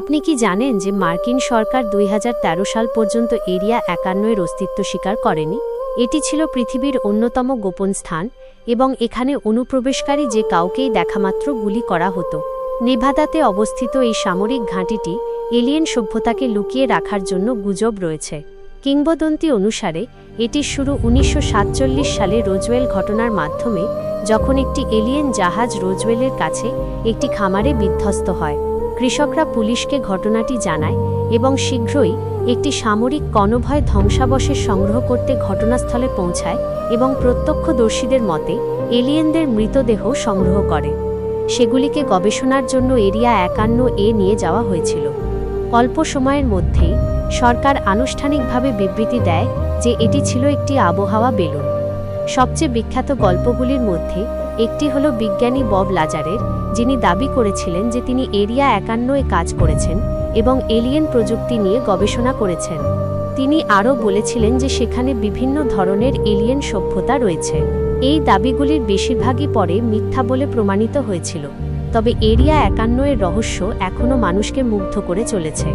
আপনি কি জানেন যে মার্কিন সরকার 2013 সাল পর্যন্ত এরিয়া 51 এর অস্তিত্ব স্বীকার করেনি? এটি ছিল পৃথিবীর অন্যতম গোপন স্থান এবং এখানে অনুপ্রবেশকারী যে কাউকেই দেখামাত্র গুলি করা হতো। নেভাদাতে অবস্থিত এই সামরিক ঘাঁটিটি এলিয়েন সভ্যতাকে লুকিয়ে রাখার জন্য গুজব রয়েছে। কিংবদন্তি অনুসারে এটির শুরু 1947 সালে রোজওয়েল ঘটনার মাধ্যমে, যখন একটি এলিয়েন জাহাজ রোজওয়েলের কাছে একটি খামারে বিধ্বস্ত হয়। কৃষকরা পুলিশকে ঘটনাটি জানায় এবং শীঘ্রই একটি সামরিক কনভয় ধ্বংসাবশেষ সংগ্রহ করতে ঘটনাস্থলে পৌঁছায় এবং প্রত্যক্ষদর্শীদের মতে এলিয়েনদের মৃতদেহ সংগ্রহ করে। সেগুলিকে গবেষণার জন্য এরিয়া 51 নিয়ে যাওয়া হয়েছিল। অল্প সময়ের মধ্যেই সরকার আনুষ্ঠানিকভাবে বিবৃতি দেয় যে এটি ছিল একটি আবহাওয়া বেলুন। সবচেয়ে বিখ্যাত গল্পগুলির মধ্যে একটি হল বিজ্ঞানী বব লাজারের, যিনি দাবি করেছিলেন যে তিনি এরিয়া 51 কাজ করেছেন এবং এলিয়েন প্রযুক্তি নিয়ে গবেষণা করেছেন। তিনি আরও বলেছিলেন যে সেখানে বিভিন্ন ধরনের এলিয়েন সভ্যতা রয়েছে। এই দাবিগুলির বেশিরভাগই পরে মিথ্যা বলে প্রমাণিত হয়েছিল, তবে এরিয়া 51 এর রহস্য এখনও মানুষকে মুগ্ধ করে চলেছে।